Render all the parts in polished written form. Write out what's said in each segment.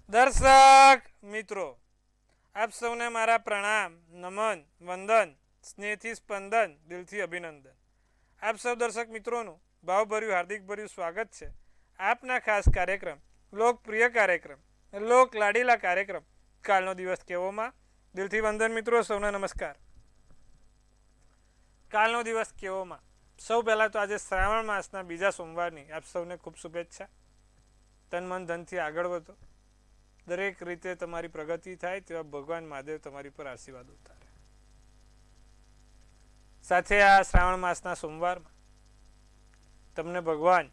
દર્શક મિત્રો, આપ સૌને મારા પ્રણામ, નમન, વંદન, સ્નેહથી સ્પંદન, દિલથી અભિનંદન. આપ સૌ દર્શક મિત્રોનું ભાવભર્યું હાર્દિક ભર્યું સ્વાગત છે આપના ખાસ કાર્યક્રમ, લોકપ્રિય કાર્યક્રમ, લોક લાડીલા કાર્યક્રમ કાલનો દિવસ કેવોમાં. દિલથી વંદન મિત્રો, સૌને નમસ્કાર. કાલનો દિવસ કેવોમાં. સૌ પહેલાં તો આજે શ્રાવણ માસના બીજા સોમવારની આપ સૌને ખૂબ શુભેચ્છા. તન મન ધનથી આગળ વધો, દરેક રીતે તમારી પ્રગતિ થાય તેવા ભગવાન મહાદેવ તમારી પર આશીર્વાદ ઉતારે. સાથે આ શ્રાવણ માસના સોમવારમાં તમને ભગવાન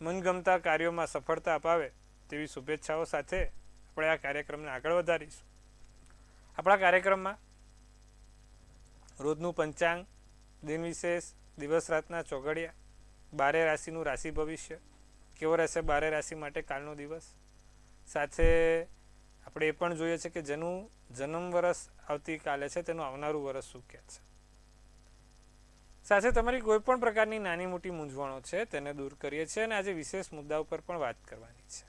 મનગમતા કાર્યોમાં સફળતા અપાવે તેવી શુભેચ્છાઓ સાથે આપણે આ કાર્યક્રમને આગળ વધારીશું. આપણા કાર્યક્રમમાં રોજનું પંચાંગ, દિન વિશેષ, દિવસ રાતના ચોઘડિયા, 12 રાશિનું રાશિ ભવિષ્ય, કેવો રહેશે 12 રાશિ માટે કાલનો દિવસ. સાથે આપણે એ પણ જોઈએ છે કે જેનું જન્મ વર્ષ આવતીકાલે છે તેનું આવનારું વર્ષ શું કહે છે. સાથે તમારી કોઈ પણ પ્રકારની નાની મોટી મૂંઝવણો છે તેને દૂર કરીએ છીએ અને આજે વિશેષ મુદ્દા ઉપર પણ વાત કરવાની છે.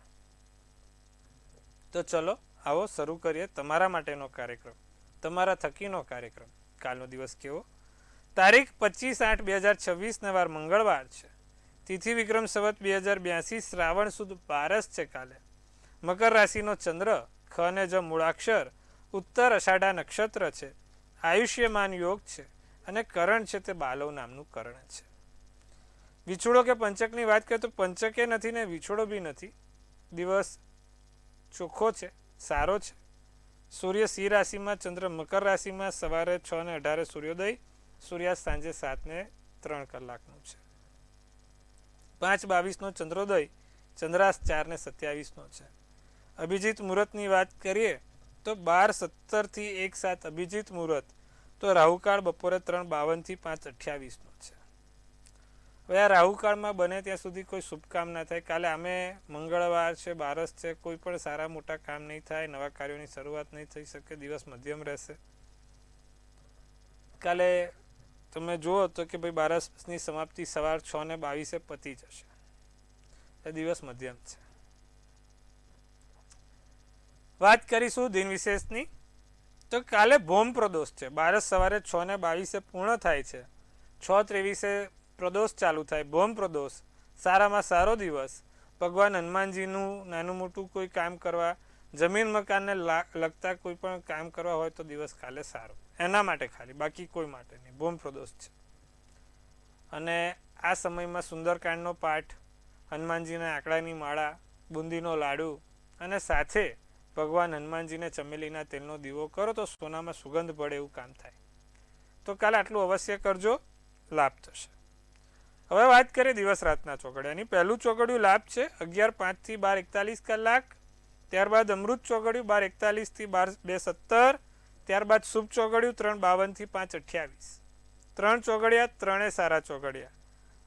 તો ચલો આવો શરૂ કરીએ તમારા માટેનો કાર્યક્રમ, તમારા થકીનો કાર્યક્રમ. કાલનો દિવસ કેવો? તારીખ 25/8/2026 વાર મંગળવાર છે. તિથિ વિક્રમ સંવત 2082 શ્રાવણ સુદ 12 છે. કાલે મકર રાશિનો ચંદ્ર, ખ અને જ મૂળાક્ષર, ઉત્તર અષાઢા નક્ષત્ર છે. આયુષ્યમાન યોગ છે અને કરણ છે તે બાલવ નામનું કરણ છે. વિછોડો કે પંચકની વાત કરીએ તો પંચકે નથી ને વિછોડો બી નથી. દિવસ ચોખ્ખો છે, સારો છે. સૂર્ય સિંહ રાશિમાં, ચંદ્ર મકર રાશિમાં. સવારે 6:18 સૂર્યોદય, સૂર્યાસ્ત સાંજે 7:03 છે. 5:22 ચંદ્રોદય, ચંદ્રાસ્ત 4:27 છે. અભિજીત મુહૂર્તની વાત કરીએ તો 12:17 1 7 અભિજીત મુહૂર્ત. તો રાહુકાળ બપોરે 3:52 5:28 છે. હવે આ રાહુકાળમાં બને ત્યાં સુધી કોઈ શુભ કામ ના થાય. કાલે આમે મંગળવાર છે, બારસ છે, કોઈ પણ સારા મોટા કામ નહીં થાય, નવા કાર્યોની શરૂઆત નહીં થઈ શકે. દિવસ મધ્યમ રહેશે. કાલે તમે જુઓ તો કે ભાઈ બારસની સમાપ્તિ સવાર 6:22 પતી જશે. એ દિવસ મધ્યમ છે. વાત કરીશું દિન વિશેષની. તો કાલે ભૌમ પ્રદોષ છે. બારસ સવારે 6:22 પૂર્ણ થાય છે. 6:23 પ્રદોષ ચાલુ થાય. ભૌમ પ્રદોષ, સારામાં સારો દિવસ. ભગવાન હનુમાનજીનું નાનું મોટું કોઈ કામ કરવા, જમીન મકાનને લગતા કોઈ પણ કામ કરવા હોય તો દિવસ કાલે સારો. એના માટે ખાલી, બાકી કોઈ માટે નહીં. ભૌમ પ્રદોષ છે. અને આ સમયમાં સુંદરકાંડનો પાઠ, હનુમાનજીના આંકડાની માળા, બુંદીનો લાડુ અને સાથે ભગવાન હનુમાનજીને ચમેલીના તેલનો દીવો કરો તો સોનામાં સુગંધ પડે એવું કામ થાય. તો કાલે આટલું અવશ્ય કરજો, લાભ થશે. હવે વાત કરીએ દિવસ રાતના ચોઘડિયાની. પહેલું ચોઘડિયું લાભ છે 11:05 થી 12:41 કલાક. ત્યારબાદ અમૃત ચોઘડિયું 12:41 થી 2:17. ત્યારબાદ શુભ ચોઘડિયું 3:52 થી 5:28. 3 ચોઘડિયા, ત્રણે સારા ચોઘડિયા.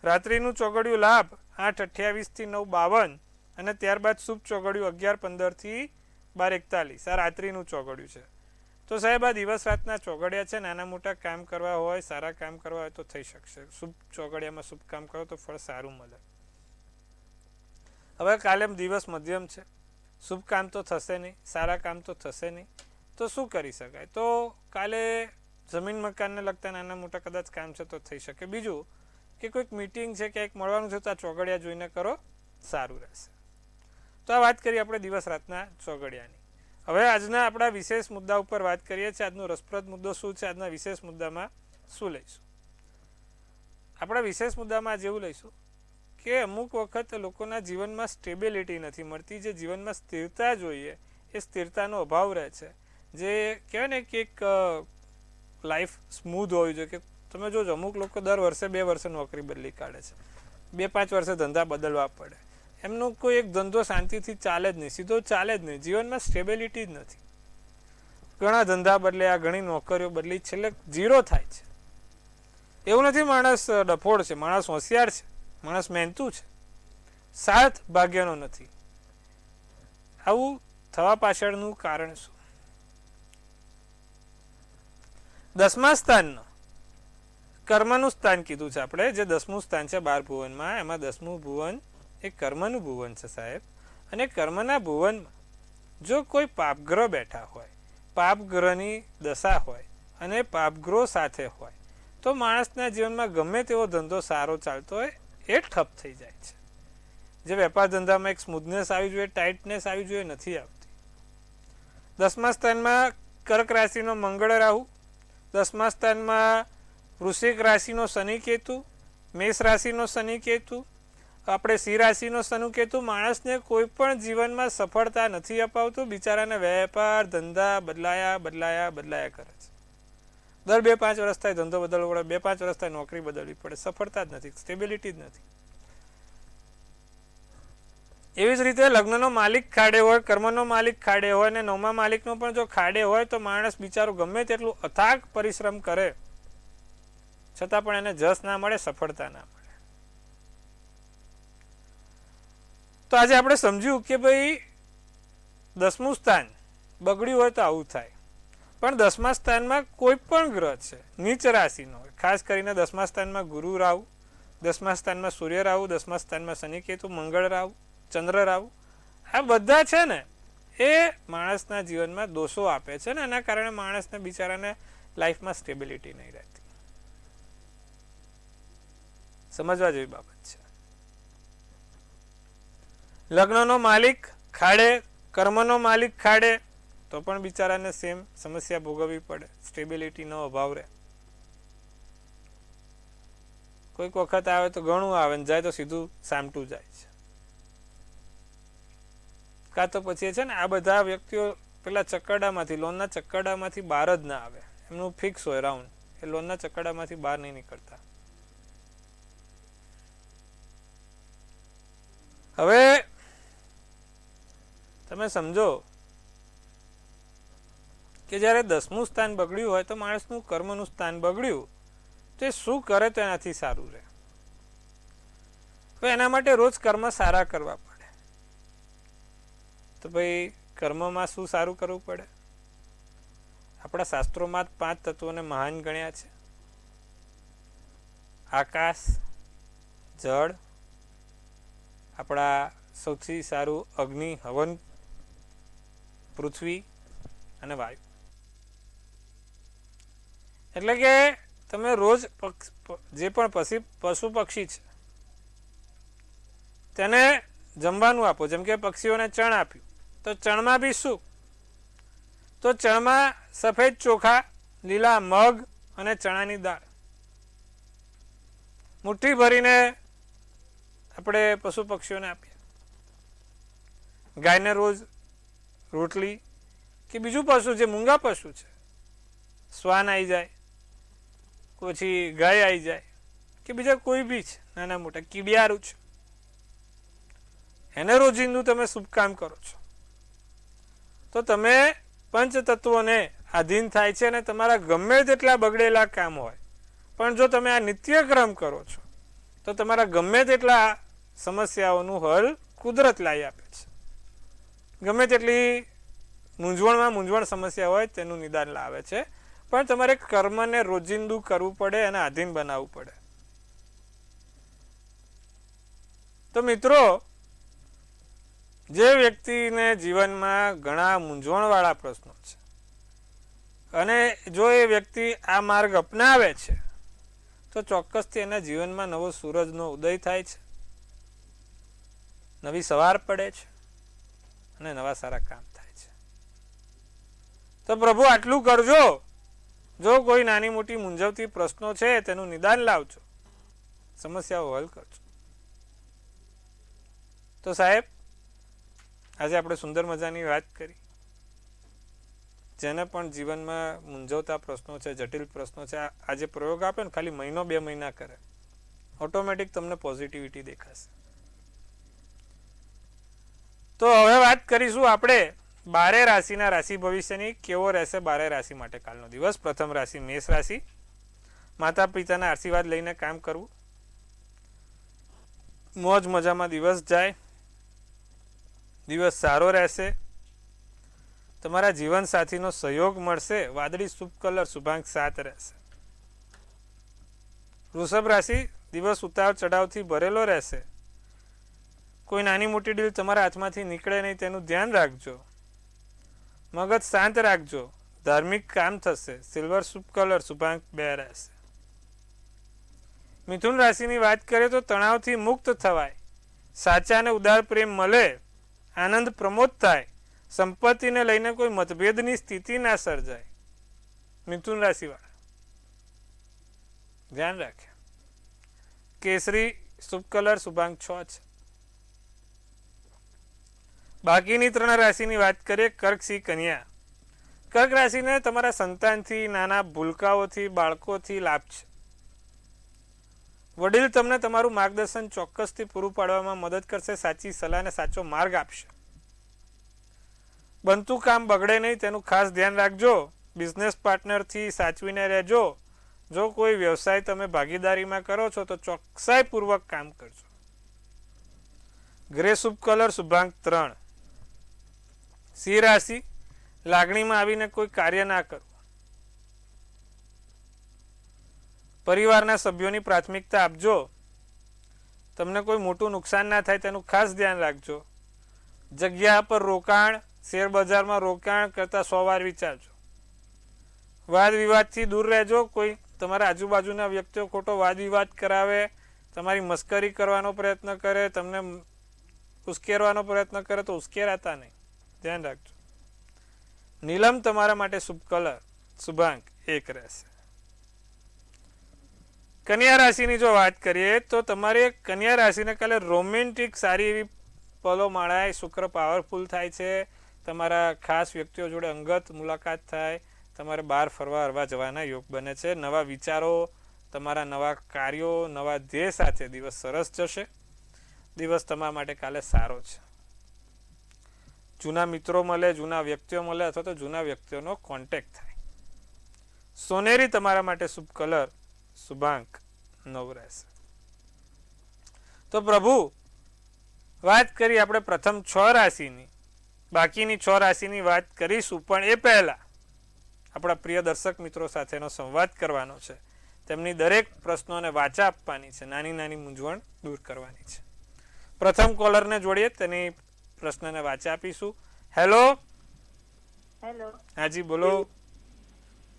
રાત્રિનું ચોઘડિયું લાભ 8:28 થી 9:52 અને ત્યારબાદ શુભ ચોઘડિયું 11:15 થી 12:41. આ રાત્રિનું ચોઘડિયું છે. તો સાહેબ આ દિવસ રાતના ચોઘડિયા છે. નાના મોટા કામ કરવા હોય, સારા કામ કરવા હોય તો થઈ શકશે. શુભ ચોઘડિયામાં શુભ કામ કરો તો ફળ સારું મળે. હવે કાલે દિવસ મધ્યમ છે. શુભ કામ તો થશે નહીં, સારા કામ તો થશે નહીં. તો શું કરી શકાય? તો કાલે જમીન મકાનને લગતા નાના મોટા કદાચ કામ છે તો થઈ શકે. બીજું કે કોઈક મિટિંગ છે, ક્યાંક મળવાનું છે તો આ ચોઘડિયા જોઈને કરો, સારું રહેશે. તો આ વાત કરીએ આપણે દિવસ રાતના ચોઘડિયાની. હવે આજના આપણા વિશેષ મુદ્દા ઉપર વાત કરીએ છીએ. આજનો રસપ્રદ મુદ્દો શું છે? આજના વિશેષ મુદ્દામાં શું લઈશું? આપણા વિશેષ મુદ્દામાં આજે એવું લઈશું કે અમુક વખત લોકોના જીવનમાં સ્ટેબિલિટી નથી મળતી. જે જીવનમાં સ્થિરતા જોઈએ એ સ્થિરતાનો અભાવ રહે છે. જે કહેવાય ને કે એક લાઈફ સ્મૂધ હોવી જોઈએ. કે તમે જોજો અમુક લોકો દર વર્ષે 2 વર્ષે નોકરી બદલી કાઢે છે, 2-5 વર્ષે ધંધા બદલવા પડે. એમનો કોઈ એક ધંધો શાંતિથી ચાલે જ નહીં, સીધો ચાલે જ નહીં. જીવનમાં સ્ટેબિલિટી જ નથી. ઘણા ધંધા બદલ્યા, ઘણી નોકરીઓ બદલી, છેલ્લે ઝીરો થાય છે. એવું નથી માણસ ડફોડ છે, માણસ હોશિયાર છે, માણસ મહેનતુ છે, સાથ ભાગ્યનો નથી. આવું થવા પાછળનું કારણ શું? 10મા સ્થાનનો કર્મનું સ્થાન કીધું છે આપણે. જે 10મું સ્થાન છે 12 ભુવનમાં, એમાં 10મું ભુવન એ કર્મનું ભુવન છે સાહેબ. અને કર્મના ભુવનમાં જો કોઈ પાપગ્રહ બેઠા હોય, પાપગ્રહની દશા હોય અને પાપગ્રહ સાથે હોય તો માણસના જીવનમાં ગમે તેવો ધંધો સારો ચાલતો હોય એ ઠપ થઈ જાય છે. જે વેપાર ધંધામાં એક સ્મૂથનેસ આવી જોઈએ, ટાઇટનેસ આવી જોઈએ, નથી આવતી. 10મા સ્થાનમાં કર્ક રાશિનો મંગળ રાહુ, 10મા સ્થાનમાં વૃશ્ચિક રાશિનો શનિ કેતુ, મેષ રાશિનો શનિ કેતુ, આપણે સિંહ રાશિનો શનિ કેતુ માણસને કોઈ પણ જીવનમાં સફળતા નથી અપાવતું. બિચારાને વેપાર ધંધા બદલાયા કરે છે. દર 2-5 વર્ષ થાય ધંધો બદલવો પડે, 2-5 વર્ષ થાય નોકરી બદલવી પડે, સફળતા જ નથી, સ્ટેબિલિટી જ નથી. એવી જ રીતે લગ્નનો માલિક ખાડે હોય, કર્મનો માલિક ખાડે હોય અને 9મા માલિકનો પણ જો ખાડે હોય તો માણસ બિચારો ગમે તેટલું અથાગ પરિશ્રમ કરે છતાં પણ એને જસ ના મળે, સફળતા ના મળે. તો આજે આપણે સમજ્યું કે ભાઈ 10મું સ્થાન બગડ્યું હોય તો આવું થાય. પણ 10મા સ્થાનમાં કોઈ પણ ગ્રહ છે નીચ રાશિનો હોય, ખાસ કરીને 10મા સ્થાનમાં ગુરુ રાહુ, 10મા સ્થાનમાં સૂર્ય રાહુ, 10મા સ્થાનમાં શનિ કેતુ, મંગળ રાહુ, ચંદ્ર રાહુ, આ બધા છે ને એ માણસના જીવનમાં દોષો આપે છે ને એના કારણે માણસને બિચારાને લાઈફમાં સ્ટેબિલિટી નહીં રહેતી. સમજવા જેવી બાબત છે. લગ્નનો માલિક ખાડે, કર્મનો માલિક ખાડે તો પણ બિચારાને સેમ સમસ્યા ભોગવવી પડે, સ્ટેબિલિટીનો અભાવ રહે. કોઈક વખત આવે તો ઘણું આવે ને જાય તો સીધું સામટું જાય છે. કાં તો પછી છે ને આ બધા વ્યક્તિઓ પેલા ચક્કરડામાંથી, લોનના ચક્કરડામાંથી બહાર જ ના આવે, એમનું ફિક્સ હોય રાઉન્ડ, એ લોનના ચક્કરડામાંથી બહાર નહીં નીકળતા. હવે તમે સમજો કે જ્યારે 10મું સ્થાન બગડ્યું હોય તો માણસનું કર્મનું સ્થાન બગડ્યું તો એ શું કરે તો એનાથી સારું રહે. હવે એના માટે રોજ કર્મ સારા કરવા પડે. તો ભાઈ કર્મમાં શું સારું કરવું પડે? આપણા શાસ્ત્રોમાં 5 તત્વોને મહાન ગણ્યા છે. આકાશ, જળ, આપણા સૌથી સારું અગ્નિ, હવન, પૃથ્વી અને વાયુ. એટલે કે તમે રોજ જે પણ પશુ પક્ષી છે તેને જમવાનું આપો. જેમ કે પક્ષીઓને ચણ આપ્યું તો ચણમાં બી શું? તો ચણમાં સફેદ ચોખા, લીલા મગ અને ચણાની દાળ મુઠ્ઠી ભરીને આપણે પશુ પક્ષીઓને આપીએ. ગાયને રોજ રોટલી કે બીજું પશુ જે મૂંગા પશુ છે, શ્વાન આવી જાય, પછી ગાય આવી જાય કે બીજા કોઈ બી છે નાના મોટા કીડિયારું છે, એને રોજિંદુ તમે શુભ કામ કરો છો તો તમે પંચતત્વોને આધીન થાય છે અને તમારા ગમે તેટલા બગડેલા કામ હોય પણ જો તમે આ નિત્યક્રમ કરો છો તો તમારા ગમે તેટલા સમસ્યાઓનું હલ કુદરત લાવી આપે છે. ગમે તેટલી મૂંઝવણ સમસ્યા હોય તેનું નિદાન લાવે છે. પણ તમારે કર્મને રોજિંદુ કરવું પડે અને આધીન બનાવવું પડે. તો મિત્રો, જે વ્યક્તિને જીવનમાં ઘણા મૂંઝવણવાળા પ્રશ્નો છે અને જો એ વ્યક્તિ આ માર્ગ અપનાવે છે તો ચોક્કસથી એના જીવનમાં નવો સૂરજનો ઉદય થાય છે, નવી સવાર પડે છે અને નવા સારા કામ થાય છે. તો પ્રભુ આટલું કરજો. જો કોઈ નાની મોટી મૂંઝવતી પ્રશ્નો છે તેનું નિદાન લાવજો, સમસ્યાઓ હલ કરજો. તો સાહેબ, આજે આપણે સુંદર મજાની વાત કરી. જેને પણ જીવનમાં મૂંઝવતા પ્રશ્નો છે, જટિલ પ્રશ્નો છે, આજે પ્રયોગ આપે ને ખાલી 1-2 મહિના કરે, ઓટોમેટિક તમને પોઝિટિવિટી દેખાશે. તો હવે વાત કરીશું આપણે 12 રાશિના રાશિ ભવિષ્યની. કેવો રહેશે 12 રાશિ માટે કાલનો દિવસ? પ્રથમ રાશિ મેષ રાશિ. માતા પિતાના આશીર્વાદ લઈને કામ કરવું, મોજ મજામાં દિવસ જાય, દિવસ સારો રહેશે, તમારા જીવન સાથીનો સહયોગ મળશે, વાદળી શુભ કલર શુભાંક 7 રહેશે. વૃષભ રાશિ, દિવસ ઉતાર ચઢાવથી ભરેલો રહેશે, કોઈ નાની મોટી ડીલ તમારા હાથમાંથી નીકળે નહીં તેનું ધ્યાન રાખજો. મગજ શાંત રાખજો, ધાર્મિક કામ થશે, સિલ્વર શુભ કલર, શુભાંક 2 રહેશે. મિથુન રાશિની વાત કરીએ તો તણાવથી મુક્ત થવાય, સાચા અને ઉદાર પ્રેમ મળે, આનંદ પ્રમોદ થાય, સંપત્તિને લઈને કોઈ મતભેદની સ્થિતિ ના સર્જાય. મિથુન રાશિવાળા ધ્યાન રાખે. કેસરી શુભ કલર, શુભાંક 6 છે. બાકીની 3 રાશિની વાત કરીએ. કર્ક, સિંહ, કન્યા. કર્ક રાશિને તમારા સંતાનથી, નાના ભૂલકાઓથી, બાળકોથી લાભ છે. વડીલ તમને તમારું માર્ગદર્શન ચોક્કસથી પૂરું પાડવામાં મદદ કરશે, સાચી સલાહ અને સાચો માર્ગ આપશે. બનતું કામ બગડે નહીં તેનું ખાસ ધ્યાન રાખજો. બિઝનેસ પાર્ટનરથી સાચવીને રહેજો. જો કોઈ વ્યવસાય તમે ભાગીદારીમાં કરો છો તો ચોકસાઈપૂર્વક કામ કરજો. ગ્રે શુભ કલર, શુભાંક 3. સિંહ રાશિ, લાગણીમાં આવીને કોઈ કાર્ય ના કરવું. પરિવારના સભ્યોની પ્રાથમિકતા આપજો. તમને કોઈ મોટું નુકસાન ના થાય તેનું ખાસ ધ્યાન રાખજો. જગ્યા પર રોકાણ, શેર બજારમાં રોકાણ કરતાં 100 વાર વિચારજો. વાદ વિવાદથી દૂર રહેજો. કોઈ તમારા આજુબાજુના વ્યક્તિઓ ખોટો વાદ વિવાદ કરાવે, તમારી મસ્કરી કરવાનો પ્રયત્ન કરે, તમને ઉશ્કેરવાનો પ્રયત્ન કરે તો ઉશ્કેરાતા નહીં, ધ્યાન રાખજો. નીલમ તમારા માટે શુભ કલર, શુભાંક 1 રહેશે. કન્યા રાશિની જો વાત કરીએ તો તમારે કન્યા રાશિને કાલે રોમેન્ટિક સારી એવી પલો માળાય. શુક્ર પાવરફુલ થાય છે. તમારા ખાસ વ્યક્તિઓ જોડે અંગત મુલાકાત થાય. તમારે બહાર ફરવા હરવા જવાના યોગ બને છે. નવા વિચારો, તમારા નવા કાર્યો, નવા ધ્યેય સાથે દિવસ સરસ જશે. દિવસ તમારા માટે કાલે સારો છે. જૂના મિત્રો મળે, જૂના વ્યક્તિઓ મળે અથવા તો જૂના વ્યક્તિઓનો કોન્ટેક્ટ થાય. સોનેરી તમારા માટે શુભ કલર, શુભાંક 9 રહેશે. તો પ્રભુ વાત કરી આપણે પ્રથમ 6 રાશિની. બાકીની 6 રાશિની વાત કરીશું, પણ એ પહેલા આપણા પ્રિય દર્શક મિત્રો સાથેનો સંવાદ કરવાનો છે. તેમની દરેક પ્રશ્નોને વાચા આપવાની છે. નાની નાની મૂંઝવણ દૂર કરવાની છે. પ્રથમ કોલરને જોડીએ, તેની પ્રશ્નને વાચા આપીશું. હેલો. હેલો. હાજી બોલો.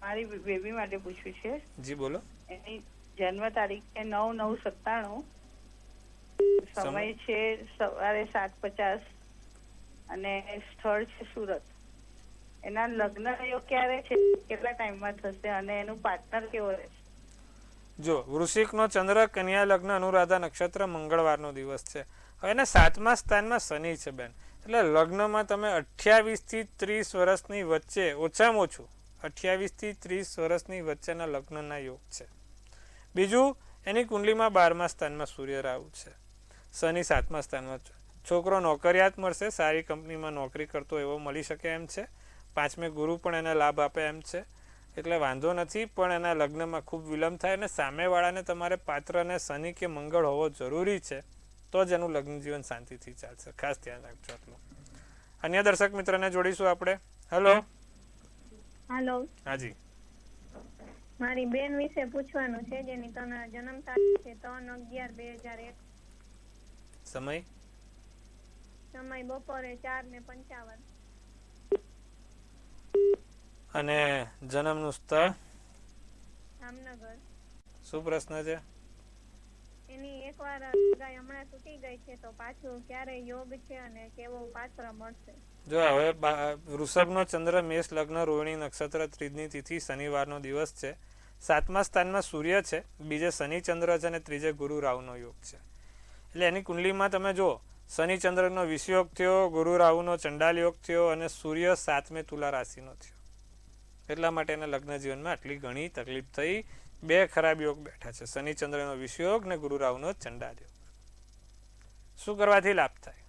મારી બેબી માટે પૂછ્યું છે. જી બોલો. એની જન્મ તારીખ છે 9/9/97. સમય છે સવારે 7:50 અને સ્થળ છે સુરત. એના લગ્ન યોગ ક્યારે છે, કેટલા ટાઈમમાં થશે અને એનું પાર્ટનર કેવો રહેશે? જો વૃશ્ચિકનો ચંદ્ર, કન્યા લગ્ન, અનુરાધા નક્ષત્ર, મંગળવારનો દિવસ છે. હવે એના 7મા સ્થાનમાં શનિ છે બેન. એટલે લગ્નમાં તમે 28 થી 30 વર્ષની વચ્ચે, ઓછામાં ઓછું 28 થી 30 વર્ષની વચ્ચેના લગ્નના યોગ છે. બીજું, એની કુંડલીમાં 12મા સ્થાનમાં સૂર્ય રાહુ છે. શનિ 7મા સ્થાનમાં. છોકરો નોકરિયાત મળશે, સારી કંપનીમાં નોકરી કરતો એવો મળી શકે એમ છે. 5મે ગુરુ પણ એને લાભ આપે એમ છે. એટલે વાંધો નથી, પણ એના લગ્નમાં ખૂબ વિલંબ થાય અને સામેવાળાને તમારે પાત્રને શનિ કે મંગળ હોવો જરૂરી છે, તો જ એનું લગ્ન જીવન શાંતિથી ચાલશે. ખાસ ધ્યાન રાખજો આટલું. અન્ય દર્શક મિત્રને જોડીશું આપણે. હેલો. હેલો. હાજી. મારી બેન વિશે પૂછવાનું છે, જેની જન્મ તારીખ છે 3/11/2001. સમય બપોરે 4:55. અને જન્મનું સ્થળ જામનગર. શું પ્રશ્ન છે? એની એકવાર સગાઈ હમણાં તૂટી ગઈ છે, તો પાછું ક્યારે યોગ છે અને કેવો પાત્ર મળશે? જો હવે વૃષભનો ચંદ્ર, મેષ લગ્ન, રોહિણી નક્ષત્ર, ત્રીજની તિથિ, શનિવારનો દિવસ છે. 7મા સ્થાનમાં સૂર્ય છે, બીજે શનિ ચંદ્ર છે અને ત્રીજે ગુરુ રાહુનો યોગ છે. એટલે એની કુંડલીમાં તમે જો શનિ ચંદ્રનો વિષયોગ થયો, ગુરુ રાહુનો ચંડાલ યોગ થયો અને સૂર્ય 7મે તુલા રાશિનો થયો. એટલા માટે એના લગ્ન જીવનમાં આટલી ઘણી તકલીફ થઈ. 2 ખરાબ યોગ બેઠા છે, શનિ ચંદ્રનો વિષયોગ ને ગુરુ રાહુનો ચંડાલ યોગ. શું કરવાથી લાભ થાય?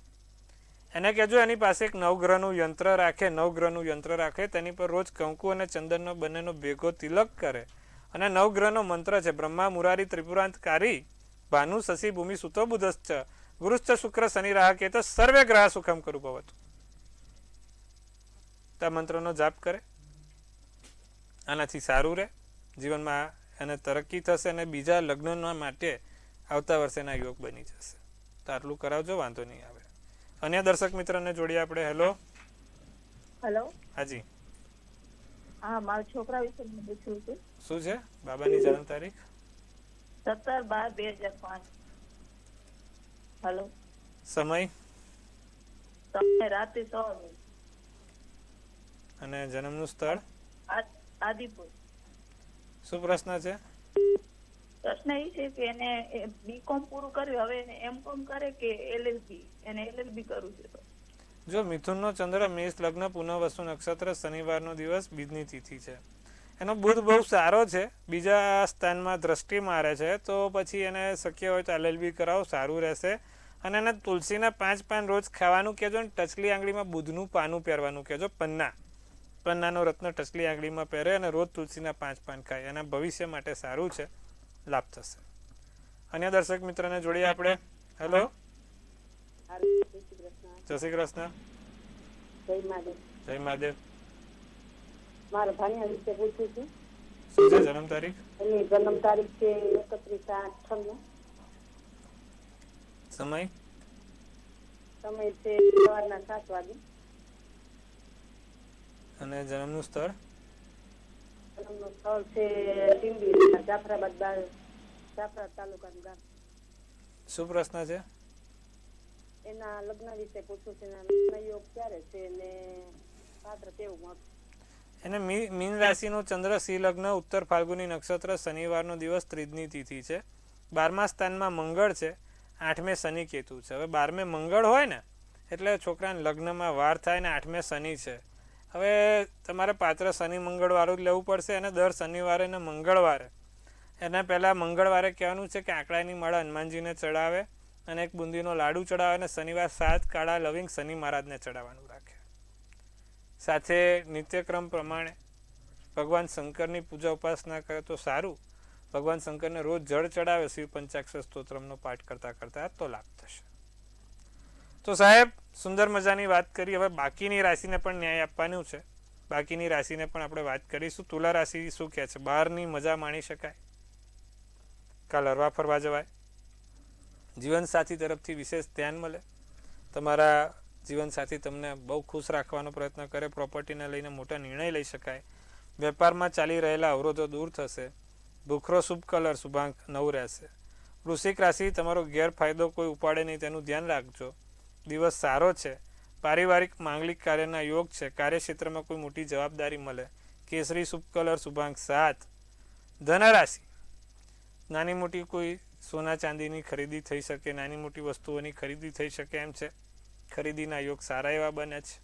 એને કહેજો એની પાસે એક નવગ્રહનું યંત્ર રાખે. નવગ્રહનું યંત્ર રાખે, તેની પર રોજ કંકુ અને ચંદનનો બંનેનો ભેગો તિલક કરે અને નવગ્રહનો મંત્ર છે બ્રહ્મા મુરારી ત્રિપુરાંતકારી ભાનુ શશી ભૂમિ સુતો બુધશ્ચ ગુરુશ્ચ શુક્ર શનિ રાહ કેતો સર્વે ગ્રહ સુખમ કરું ભવતું. આ મંત્રનો જાપ કરે, આનાથી સારું રહે, જીવનમાં એને તરક્કી થશે અને બીજા લગ્નના માટે આવતા વર્ષેના યોગ બની જશે. તો આટલું કરાવજો, વાંધો નહીં આવે. અન્ય દર્શક મિત્રને જોડીએ આપણે. હેલો. હેલો. હાજી, હા, મારા છોકરા વિશે મને પૂછવું છે. શું છે બાબાની જન્મ તારીખ? 17/12/2005. હેલો. સમય તમને રાતે 6 વાગે. અને જન્મનું સ્થળ? આદિપુર. શું પ્રશ્ન છે? પ્રશ્ન એ છે કે એને બીકોમ પૂરું કર્યું, હવે એને એમકોમ કરે કે એલએલબી? એને એલએલબી કરવું છે. તો જો મિથુનનો ચંદ્ર, મેષ લગ્ન, પુનઃવસુ નક્ષત્ર, શનિવારનો દિવસ, બીજની તિથિ છે. એનો બુધ બહુ સારો છે, બીજા સ્થાનમાં દ્રષ્ટિ મારે છે, તો પછી એને શક્ય હોય તો એલએલબી કરાવો, સારું રહેશે. અને એને તુલસીના 5 પાન રોજ ખાવાનું કહેજો અને ટચલી આંગળીમાં બુધનું પાનું પહેરવાનું કહેજો. પન્નાનો રત્ન ટચલી આંગળીમાં પહેરે અને રોજ તુલસીના 5 પાન ખાય. એના ભવિષ્ય માટે સારું છે, લાભ થશે. અન્ય દર્શક મિત્રને જોડીએ આપણે. હેલો, જય શ્રી કૃષ્ણ. જય મહાદેવ. મારા ભાણિયા વિશે પૂછ્યું છે. શું છે જન્મ તારીખ? એની જન્મ તારીખ છે 31/8/96. સમય? સમય છે સવારના 7 વાગે. અને જન્મનું સ્થળ? જન્મનું સ્થળ છે ટીંબી, જાફરાબાદ તાલુકાનું ગામ. શું પ્રશ્ન છે? એના લગ્ન વિશે પૂછ્યું છે. એના લગ્ન યોગ ક્યારે છે અને પાત્ર કેવું મળશે? એને મીન રાશિનો ચંદ્ર, સિંહ લગ્ન, ઉત્તર ફાલ્ગુની નક્ષત્ર, શનિવારનો દિવસ, ત્રીજની તિથિ છે. 12મા સ્થાનમાં મંગળ છે, 8મે શનિ કેતુ છે. હવે 12મે મંગળ હોય ને એટલે છોકરાને લગ્નમાં વાર થાય ને 8મે શનિ છે. હવે તમારે પાત્ર શનિ મંગળવાળું જ લેવું પડશે. અને દર શનિવારે ને મંગળવારે એના પહેલાં મંગળવારે કહેવાનું છે કે આંકડાની માળા હનુમાનજીને ચડાવે અને એક બુંદીનો લાડુ ચડાવે અને શનિવાર 7 કાળા લવિંગ શનિ મહારાજને ચડાવવાનું રાખે. સાથે નિત્યક્રમ પ્રમાણે ભગવાન શંકરની પૂજા ઉપાસના કરે તો સારું. ભગવાન શંકરને રોજ જળ ચડાવે, શિવ પંચાક્ષર સ્તોત્રમનો પાઠ કરતાં કરતાં તો લાભ થશે. તો સાહેબ સુંદર મજાની વાત કરી. હવે બાકીની રાશિને પણ ન્યાય આપવાનું છે. બાકીની રાશિને પણ આપણે વાત કરીશું. તુલા રાશિ શું કહે છે? બહારની મજા માણી શકાય, કાલ હરવા ફરવા જવાય, જીવનસાથી તરફથી વિશેષ ધ્યાન મળે, તમારા જીવનસાથી તમને બહુ ખુશ રાખવાનો પ્રયત્ન કરે, પ્રોપર્ટીને લઈને મોટા નિર્ણય લઈ શકાય, વેપારમાં ચાલી રહેલા અવરોધો દૂર થશે, ભૂખરો શુભ કલર શુભાંક 9 રહેશે. વૃશ્ચિક રાશિ તમારો ગેરફાયદો કોઈ ઉપાડે નહીં તેનું ધ્યાન રાખજો. દિવસ સારો છે. પારિવારિક માંગલિક કાર્યના યોગ છે. કાર્યક્ષેત્રમાં કોઈ મોટી જવાબદારી મળે. કેસરી શુભ કલર શુભાંક 7. ધનરાશિ નાની મોટી કોઈ સોના ચાંદીની ખરીદી થઈ શકે, નાની મોટી વસ્તુઓની ખરીદી થઈ શકે એમ છે. ખરીદીના યોગ સારા એવા બને છે.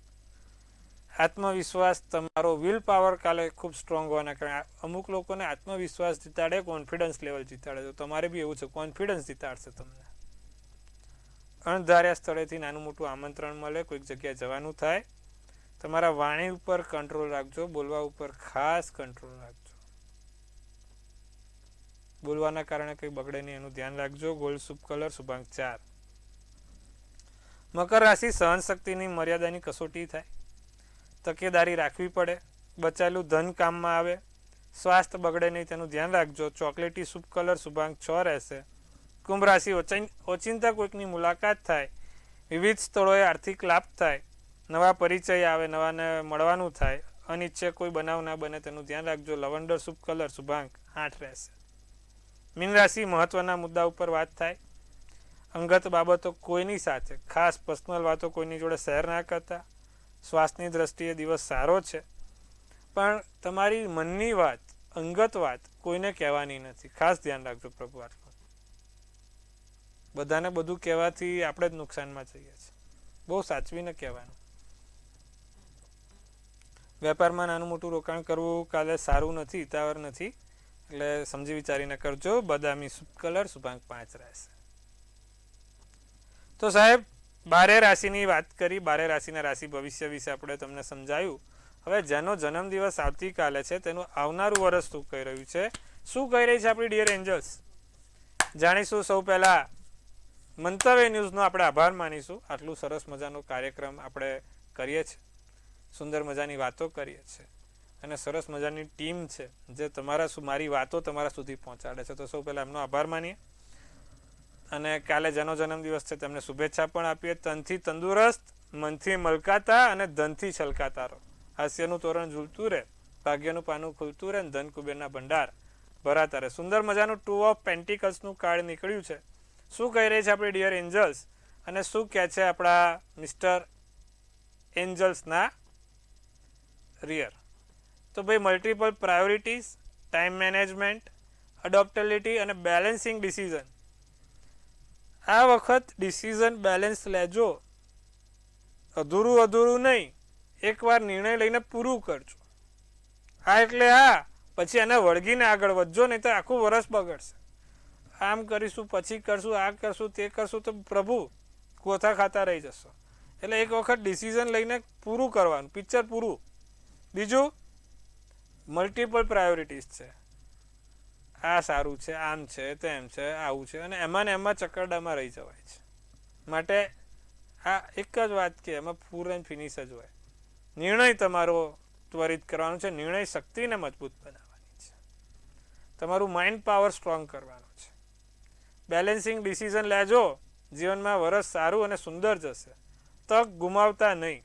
આત્મવિશ્વાસ તમારો વિલ પાવર કાલે ખૂબ સ્ટ્રોંગ હોવાના કારણે અમુક લોકોને આત્મવિશ્વાસ જીતાડે, કોન્ફિડન્સ લેવલ જીતાડે. તો તમારે બી એવું છે, કોન્ફિડન્સ જીતાડશે તમને. અણધાર્યા સ્થળેથી નાનું મોટું આમંત્રણ મળે, કોઈક જગ્યાએ જવાનું થાય. તમારા વાણી ઉપર કંટ્રોલ રાખજો, બોલવા ઉપર ખાસ કંટ્રોલ રાખજો. બોલવાના કારણે કંઈ બગડે નહીં એનું ધ્યાન રાખજો. ગોલ્ડ શુભ કલર શુભાંક 4. મકર રાશિ સહનશક્તિની મર્યાદાની કસોટી થાય, તકેદારી રાખવી પડે, બચાયેલું ધન કામમાં આવે, સ્વાસ્થ્ય બગડે નહીં તેનું ધ્યાન રાખજો. ચોકલેટી શુભ કલર શુભાંક 6 રહેશે. કુંભ રાશિ ઓચિંતા કોઈકની મુલાકાત થાય, વિવિધ સ્થળોએ આર્થિક લાભ થાય, નવા પરિચય આવે, નવાને મળવાનું થાય, અનિચ્છે કોઈ બનાવ ના બને તેનું ધ્યાન રાખજો. લવંડર શુભ કલર શુભાંક 8 રહેશે. મીન રાશિ મહત્વના મુદ્દા ઉપર વાત થાય, અંગત બાબતો કોઈની સાથે, ખાસ પર્સનલ વાતો કોઈની જોડે શેર ના કરતા. શ્વાસની દ્રષ્ટિએ દિવસ સારો છે, પણ તમારી મનની વાત, અંગત વાત કોઈને કહેવાની નથી. ખાસ ધ્યાન રાખજો પ્રભુ. બધાને બધું કહેવાથી આપણે જ નુકસાનમાં જઈએ છીએ. બહુ સાચવીને કહેવાનું. વેપારમાં નાનું મોટું રોકાણ કરવું કાલે સારું નથી, હિતાવર નથી, એટલે સમજી વિચારીને કરજો. બદામી શુભ કલર શુભાંક 5 રહેશે. તો સાહેબ 12 રાશિની વાત કરી. 12 રાશિના રાશિ ભવિષ્ય વિશે આપણે તમને સમજાયું. હવે જેનો જન્મદિવસ આવતીકાલે છે તેનું આવનારું વર્ષ શું કહી રહ્યું છે, શું કહી રહી છે આપણી ડિયર એન્જલ્સ, જાણીશું. સૌ પહેલા મંતવ્ય ન્યૂઝનો આપણે આભાર માનીશું. આટલું સરસ મજાનો કાર્યક્રમ આપણે કરીએ છીએ, સુંદર મજાની વાતો કરીએ છીએ અને સરસ મજાની ટીમ છે જે મારી વાતો તમારા સુધી પહોંચાડે છે. તો સૌ પહેલાં એમનો આભાર માનીએ અને કાલે જેનો જન્મદિવસ છે તેમને શુભેચ્છા પણ આપીએ. તનથી તંદુરસ્ત, મનથી મલકાતા અને ધનથી છલકાતા રહો. હાસ્યનું તોરણ ઝૂલતું રહે, ભાગ્યનું પાનું ખુલતું રહે, ધન કુબેરના ભંડાર ભરાતા રહે. સુંદર મજાનું 2 ઓફ પેન્ટિકલ્સનું કાર્ડ નીકળ્યું છે. શું કહી રહી છે આપણી ડિયર એન્જલ્સ અને શું કહે છે આપણા મિસ્ટર એન્જલ્સના રિયર? તો ભાઈ મલ્ટિપલ પ્રાયોરિટીઝ, ટાઈમ મેનેજમેન્ટ, અડોપ્ટેબિલિટી અને બેલેન્સિંગ ડિસિઝન. આ વખત ડિસિઝન બેલેન્સ લેજો, અધૂરું નહીં, એકવાર નિર્ણય લઈને પૂરું કરજો. હા એટલે હા, પછી એને વળગીને આગળ વધજો, નહીં તો આખું વરસ બગડશે. આમ કરીશું, પછી કરશું, આ કરશું, તે કરશું, તો પ્રભુ કોથા ખાતા રહી જશો. એટલે એક વખત ડિસિઝન લઈને પૂરું કરવાનું, પિક્ચર પૂરું. બીજું મલ્ટિપલ પ્રાયોરિટીઝ છે, આ સારું છે, આમ છે, તેમ છે, આવું છે, અને એમાં ને એમાં ચકરડામાં રહી જવાય છે. માટે આ એક જ વાત કે એમાં પૂર એન્ડ ફિનિશ જ હોય. નિર્ણય તમારો ત્વરિત કરવાનો છે, નિર્ણય શક્તિને મજબૂત બનાવવાની છે, તમારું માઇન્ડ પાવર સ્ટ્રોંગ કરવાનું છે. બેલેન્સિંગ ડિસિઝન લેજો, જીવનમાં વરસ સારું અને સુંદર જશે. તક ગુમાવતા નહીં,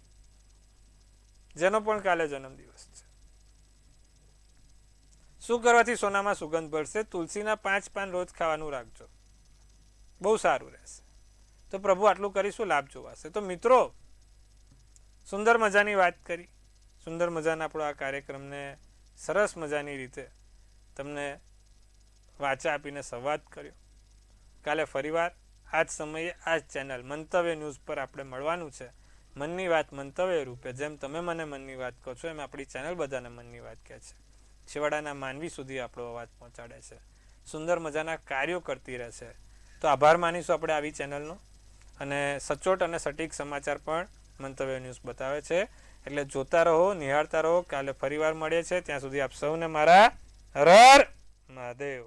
જેનો પણ કાલે જન્મદિવસ છે. શું કરવાથી સોનામાં સુગંધ ભરશે? તુલસીના 5 પાન રોજ ખાવાનું રાખજો, બહુ સારું રહેશે. તો પ્રભુ આટલું કરીશું, લાભ જોવાશે. તો મિત્રો, સુંદર મજાની વાત કરી, સુંદર મજાના આપણો આ કાર્યક્રમને સરસ મજાની રીતે તમને વાચા આપીને સંવાદ કર્યો. કાલે ફરીવાર આ જ સમયે આ જ ચેનલ મંતવ્ય ન્યૂઝ પર આપણે મળવાનું છે. મનની વાત મંતવ્ય રૂપે, જેમ તમે મને મનની વાત કહો છો એમ આપણી ચેનલ બધાને મનની વાત કહે છે. છેવાડાના માનવી સુધી આપણો અવાજ પહોંચાડે છે, સુંદર મજાના કાર્યો કરતી રહેશે. તો આભાર માનીશું આપણે આવી ચેનલનો. અને સચોટ અને સટીક સમાચાર પણ મંતવ્ય ન્યૂઝ બતાવે છે. એટલે જોતા રહો, નિહાળતા રહો. કાલે ફરીવાર મળીએ છીએ, ત્યાં સુધી આપ સૌને મારા હર હર મહાદેવ.